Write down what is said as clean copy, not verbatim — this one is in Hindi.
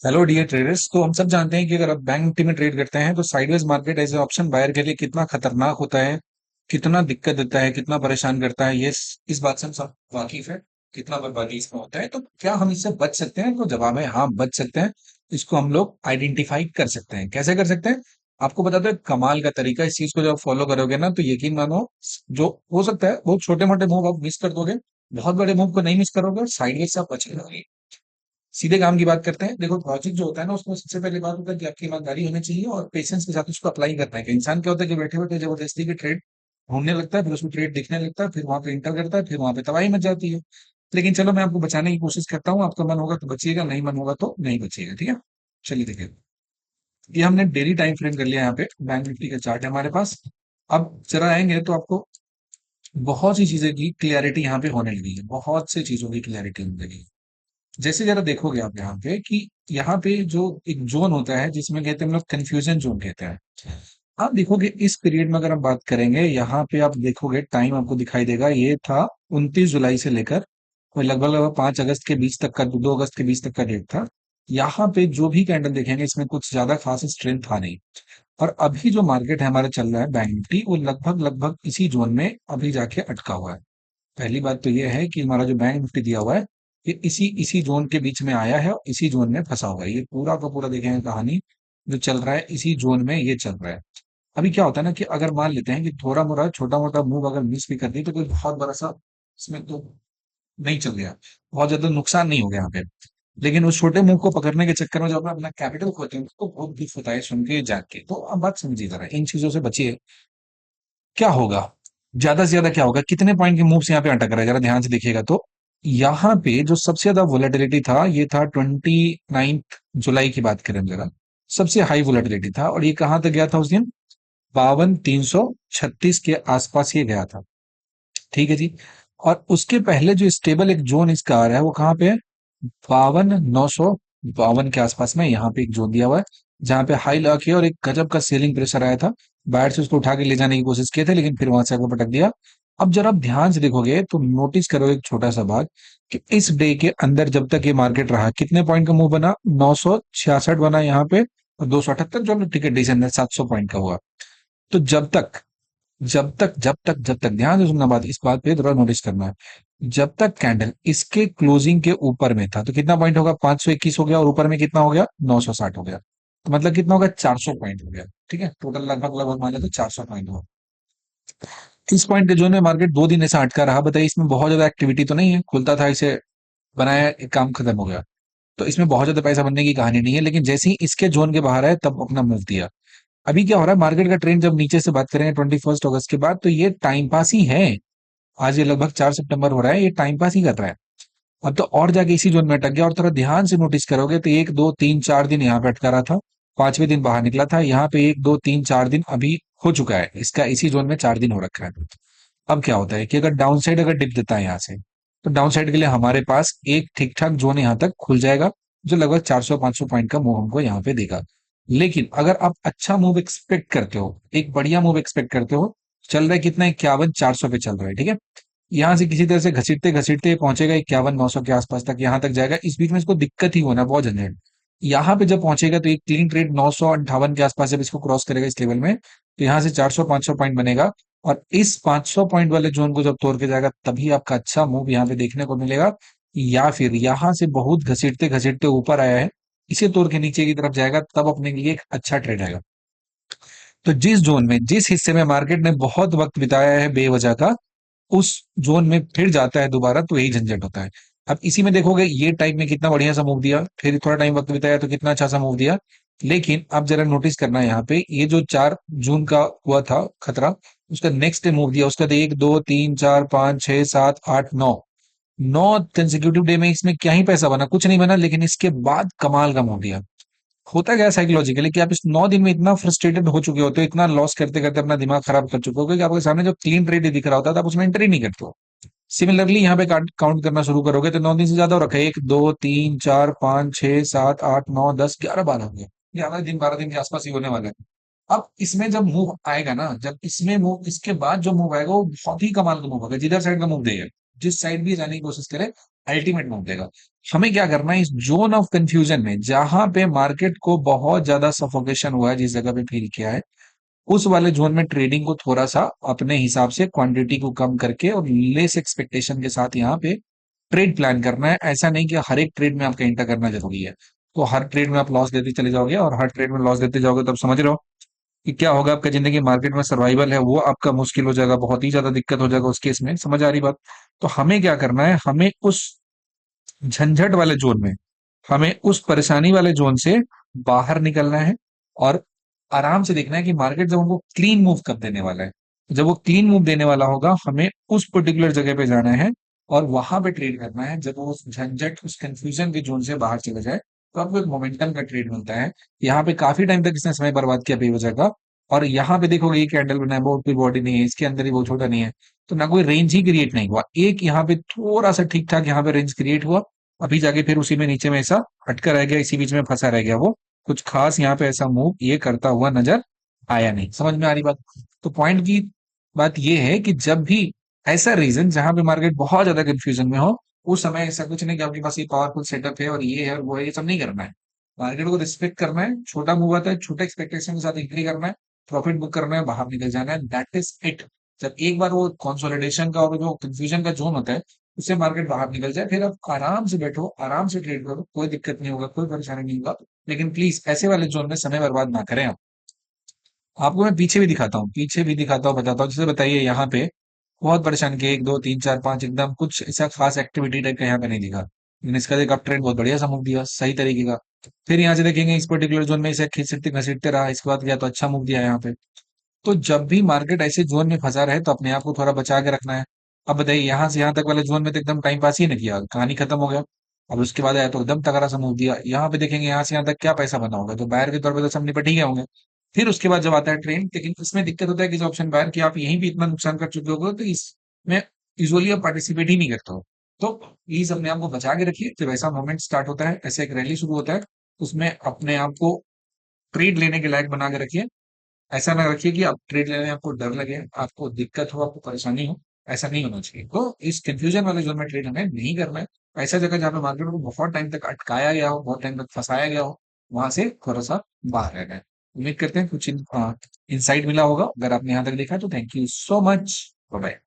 Hello dear traders. तो हम सब जानते हैं कि अगर आप बैंक निफ्टी में ट्रेड करते हैं तो sideways market as a option buyer के लिए कितना खतरनाक होता है, कितना दिक्कत देता है, कितना परेशान करता है, ये इस बात से हम सब वाकिफ है। कितना बर्बादी इसमें होता है, तो क्या हम इससे बच सकते हैं? तो जवाब है हाँ, बच सकते हैं। इसको हम लोग आइडेंटिफाई कर सकते हैं। कैसे कर सकते हैं? आपको बता दो एक कमाल का तरीका। इस चीज को जब फॉलो करोगे ना तो यकीन मानो, जो हो सकता है बहुत छोटे मोटे मूव आप मिस कर दोगे, बहुत बड़े मूव को नहीं मिस करोगे और साइडवेज से आप बच रहोगे। सीधे काम की बात करते हैं। देखो लॉजिक जो होता है ना, उसमें सबसे पहले बात होता है कि आपकी ईमानदारी होनी चाहिए और पेशेंस के साथ उसको अप्लाई करना है। कि इंसान क्या होता है कि बैठे बैठे जबरदस्ती के ट्रेड ढूंढने लगता है, फिर उसको ट्रेड दिखने लगता है, फिर वहां पे इंटर करता है, फिर वहां पे तबाही मच जाती है। लेकिन चलो मैं आपको बचाने की कोशिश करता हूँ। आपका मन होगा तो बचिएगा, नहीं मन होगा तो नहीं बचिएगा। ठीक है, चलिए देखिए। ये हमने डेली टाइम फ्रेम कर लिया। यहाँ पे बैंक निफ्टी का चार्ट है हमारे पास। अब जरा आएंगे तो आपको बहुत सी चीजें की क्लियरिटी यहाँ पे होने लगी है, बहुत सी चीजों की क्लियरिटी होने लगी है। जैसे जरा देखोगे आप यहाँ पे कि यहाँ पे जो एक जोन होता है जिसमें कहते हैं हम लोग कंफ्यूजन जोन कहते हैं। आप देखोगे इस पीरियड में अगर हम बात करेंगे, यहाँ पे आप देखोगे टाइम आपको दिखाई देगा। ये था 29 जुलाई से लेकर और लगभग लगभग 5 अगस्त के बीच तक का, 2 अगस्त के बीच तक का डेट था। यहाँ पे जो भी कैंडल देखेंगे इसमें कुछ ज्यादा खास स्ट्रेंथ था नहीं। और अभी जो मार्केट है हमारा चल रहा है बैंक निफ्टी, वो लगभग लगभग इसी जोन में अभी जाके अटका हुआ है। पहली बात तो ये है कि हमारा जो बैंक निफ्टी दिया हुआ है, ये इसी इसी जोन के बीच में आया है और इसी जोन में फंसा हुआ है। ये पूरा का पूरा देखेंगे कहानी जो चल रहा है इसी जोन में ये चल रहा है। अभी क्या होता है ना कि अगर मान लेते हैं कि थोड़ा मोड़ा छोटा मोटा मूव अगर मिस भी कर दी तो कोई बहुत बड़ा सा इसमें तो नहीं चल गया, बहुत ज्यादा नुकसान नहीं हो गया यहाँ पे। लेकिन उस छोटे मूव को पकड़ने के चक्कर में जो अपना अपना कैपिटल खोते हैं उसको बहुत दुख होता है सुन के जान के। तो अब बात समझिए, जरा इन चीजों से बचिए। क्या होगा ज्यादा से ज्यादा, क्या होगा, कितने पॉइंट के मूव्स यहाँ पे अटक रहा है जरा ध्यान से देखिएगा तो। यहाँ पे जो सबसे ज्यादा वोलेटिलिटी था ये था 29 जुलाई की बात करें जरा, सबसे हाई वोलेटिलिटी था। और ये कहाँ तक गया था उस दिन? 52,336 के आसपास ये गया था। ठीक है जी। और उसके पहले जो स्टेबल एक जोन इसका आ रहा है वो कहाँ पे है? 52,952 के आसपास में यहाँ पे एक जोन दिया हुआ है, जहां पे हाई लॉक है और एक गजब का सेलिंग प्रेशर आया था। बाहर से उसको उठा के ले जाने की कोशिश किए थे लेकिन फिर वहां से आपको पटक दिया। अब जरा आप ध्यान से देखोगे तो नोटिस करो एक छोटा सा बात कि इस डे के अंदर जब तक ये मार्केट रहा कितने पॉइंट का मूव बना? 966 बना यहाँ पे, और 278 जो टिकट डिसेंडर 700 पॉइंट का हुआ। तो जब तक ध्यान से सुनना, बात इस बात पे थोड़ा नोटिस करना है। जब तक कैंडल इसके क्लोजिंग के ऊपर में था तो कितना पॉइंट होगा? 521 हो गया, और ऊपर में कितना हो गया? 960 हो गया। तो मतलब कितना होगा? 400 पॉइंट हो गया। ठीक है, टोटल लगभग लगभग मान लिया तो 400 पॉइंट हुआ। इस पॉइंट के जोन में मार्केट 2 दिन ऐसा अटका रहा। बताइए इसमें बहुत ज्यादा एक्टिविटी तो नहीं है, खुलता था इसे बनाया, एक काम खत्म हो गया। तो इसमें बहुत ज्यादा पैसा बनने की कहानी नहीं है। लेकिन जैसे ही इसके जोन के बाहर आए तब अपना मूव दिया। अभी क्या हो रहा है, मार्केट का ट्रेंड जब नीचे से बात करेंगे 21 अगस्त के बाद, तो ये टाइम पास ही है। आज ये लगभग 4 सितंबर हो रहा है, ये टाइम पास ही कर रहा है। अब तो और जाके इसी जोन में अटक गया। और थोड़ा ध्यान से नोटिस करोगे तो 1 2 3 4 दिन यहाँ पे अटका रहा था, 5वें दिन बाहर निकला था। यहाँ पे 1 2 3 4 दिन अभी हो चुका है इसका, इसी जोन में 4 दिन हो रखा है। अब क्या होता है कि अगर डाउन साइड अगर डिप देता है यहाँ से, तो डाउन साइड के लिए हमारे पास एक ठीक ठाक जोन यहाँ तक खुल जाएगा, जो लगभग 400 500 पॉइंट का मूव हमको यहाँ पे देगा। लेकिन अगर आप अच्छा मूव एक्सपेक्ट करते हो, एक बढ़िया मूव एक्सपेक्ट करते हो, चल रहा है कितना? 51 400 पे चल रहा है। ठीक है, यहाँ से किसी तरह से घसीटते घसीटते पहुंचेगा 51 900 के आसपास तक, यहाँ तक जाएगा। इस बीच में इसको दिक्कत ही होना बहुत झंझट। यहाँ पे जब पहुंचेगा तो एक क्लीन ट्रेड 958 के आसपास जब इसको क्रॉस करेगा इस लेवल में, तो यहाँ से 400 500 पॉइंट बनेगा। और इस 500 पॉइंट वाले जोन को जब तोड़ के जाएगा तभी आपका अच्छा मूव यहाँ पे देखने को मिलेगा। या फिर यहाँ से बहुत घसीटते घसीटते ऊपर आया है, इसे तोड़ के नीचे की तरफ जाएगा, तब अपने लिए एक अच्छा ट्रेड आएगा। तो जिस जोन में, जिस हिस्से में मार्केट ने बहुत वक्त बिताया है बेवजह का, उस जोन में फिर जाता है दोबारा तो यही झंझट होता है। अब इसी में देखोगे ये टाइम में कितना बढ़िया सा मूव दिया, फिर थोड़ा टाइम वक्त बिताया तो कितना अच्छा सा मूव दिया। लेकिन अब जरा नोटिस करना है यहाँ पे, ये जो 4 जून का हुआ था खतरा, उसका नेक्स्ट डे मूव दिया। उसका 1 2 3 4 5 6 7 8 9, 9 कंसेक्यूटिव डे में इसमें क्या ही पैसा बना? कुछ नहीं बना। लेकिन इसके बाद कमाल का मूव दिया। होता क्या है साइकोलॉजिकली कि आप इस 9 दिन में इतना फ्रस्ट्रेटेड हो चुके होते हो, इतना लॉस करते करते अपना दिमाग खराब कर चुके हो कि आपके सामने जो क्लीन ट्रेड दिख रहा होता है तो आप उसमें एंटर ही नहीं करते हो। सिमिलरली यहाँ पे काउंट करना शुरू करोगे तो 9 दिन से ज्यादा हो रखा है। 1 2 3 4 5 6 7 8 9 10 11 12 हो गए। ये हमारे दिन 12 दिन के आसपास ही होने वाला है। अब इसमें जब मूव आएगा ना, जब इसमें मूव, इसके बाद जो मूव आएगा वो बहुत ही कमाल का मूव होगा, जिधर साइड का मूव देगा। जिस साइड भी जाने की कोशिश करे, अल्टीमेट मूव देगा। हमें क्या करना है, इस जोन ऑफ कंफ्यूजन में जहां पे मार्केट को बहुत ज्यादा सफोकेशन हुआ है, जिस जगह पे फील किया है, उस वाले जोन में ट्रेडिंग को थोड़ा सा अपने हिसाब से क्वांटिटी को कम करके और लेस एक्सपेक्टेशन के साथ यहाँ पे ट्रेड प्लान करना है। ऐसा नहीं कि हर एक ट्रेड में आपका एंटर करना जरूरी है। तो हर ट्रेड में आप लॉस देते चले जाओगे, और हर ट्रेड में लॉस देते जाओगे, तब समझ रहे हो कि क्या होगा, आपका जिंदगी मार्केट में सर्वाइवल है वो आपका मुश्किल हो जाएगा, बहुत ही ज्यादा दिक्कत हो जाएगा उस केस में। समझ आ रही बात? तो हमें क्या करना है, हमें उस झंझट वाले जोन में, हमें उस परेशानी वाले जोन से बाहर निकलना है, और आराम से देखना है कि मार्केट जब हमको क्लीन मूव कर देने वाला है, जब वो क्लीन मूव देने वाला होगा, हमें उस पर्टिकुलर जगह पे जाना है और वहां पे ट्रेड करना है। जब वो उस झंझट, उस कंफ्यूजन के जोन से बाहर चला जाए, तो आपको एक मोमेंटम का ट्रेड मिलता है। यहाँ पे काफी टाइम तक इसने समय बर्बाद किया बेवजह का, और यहाँ पे देखोगे ये कैंडल बना है, बहुत कोई बॉडी नहीं है इसके अंदर, ही बहुत छोटा नहीं है, तो ना कोई रेंज ही क्रिएट नहीं हुआ। एक यहाँ पे थोड़ा सा ठीक ठाक यहाँ पे रेंज क्रिएट हुआ, अभी जाके फिर उसी में नीचे में ऐसा अटका रह गया, इसी बीच में फंसा रह गया वो। कुछ खास यहाँ पे ऐसा मूव ये करता हुआ नजर आया नहीं। समझ में आ रही बात? तो पॉइंट की बात ये है कि जब भी ऐसा रीजन जहां पे मार्केट बहुत ज्यादा कंफ्यूजन में हो, उस समय ऐसा कुछ नहीं कि आपके पास ये पावरफुल सेटअप है और ये है और वो है, ये सब नहीं करना है। मार्केट को रिस्पेक्ट करना है, छोटा मूव आता है, छोटे एक्सपेक्टेशन के साथ एंट्री करना है, प्रॉफिट बुक करना है, बाहर निकल जाना है, दैट इज इट। जब एक बार वो कंसोलिडेशन का और जो कंफ्यूजन का जोन होता है, उससे मार्केट बाहर निकल जाए, फिर आप आराम से बैठो, आराम से ट्रेड करो, कोई दिक्कत नहीं होगा, कोई परेशानी नहीं होगा। लेकिन प्लीज ऐसे वाले जोन में समय बर्बाद ना करें आप। आपको मैं पीछे भी दिखाता हूँ, पीछे भी दिखाता हूँ, बताता हूँ। जैसे बताइए यहाँ पे बहुत परेशान किए, 1 2 3 4 5, एकदम कुछ ऐसा खास एक्टिविटी टाइप का यहाँ पे नहीं दिखा, लेकिन इसका एक अप ट्रेंड बहुत बढ़िया सा मूव दिया, सही तरीके का। फिर यहाँ से देखेंगे इस पर्टिकुलर जोन में इसे खींचते घसीटते रहा, इसके बाद गया तो अच्छा मूव दिया यहाँ पे। तो जब भी मार्केट ऐसे जोन में फंसा रहे, तो अपने आप को थोड़ा बचा के रखना है। अब बताइए यहाँ से यहाँ तक वाले जोन में तो एकदम टाइम पास ही नहीं किया, कहानी खत्म हो गया। अब उसके बाद आया तो एकदम तगड़ा सा मूव दिया। यहाँ पे देखेंगे यहाँ से यहाँ तक क्या पैसा बना होगा, तो बायर के तौर पे तो सब निपट ही गए होंगे। फिर उसके बाद जब आता है ट्रेंड, लेकिन इसमें दिक्कत होता है कि जो ऑप्शन बायर की आप यहीं भी इतना नुकसान कर चुके हो, तो इसमें यूजुअली आप पार्टिसिपेट ही नहीं करते हो। तो प्लीज अपने आप को बचा के रखिए। जब ऐसा मोमेंट स्टार्ट होता है, ऐसे एक रैली शुरू होता है, उसमें अपने आप को ट्रेड लेने के लायक बना के रखिए। ऐसा ना रखिए कि आप ट्रेड लेने में आपको डर लगे, आपको दिक्कत हो, आपको परेशानी हो। ऐसा नहीं होना चाहिए। तो इस कंफ्यूजन वाले जोन में ट्रेड हमें नहीं करना है। ऐसा जगह जहाँ पे मार्केट को बहुत टाइम तक अटकाया गया हो, बहुत टाइम तक फंसाया गया हो, वहां से थोड़ा सा बाहर रहना है। उम्मीद करते हैं कुछ इनसाइट मिला होगा। अगर आपने यहाँ तक देखा तो thank you so much. Bye.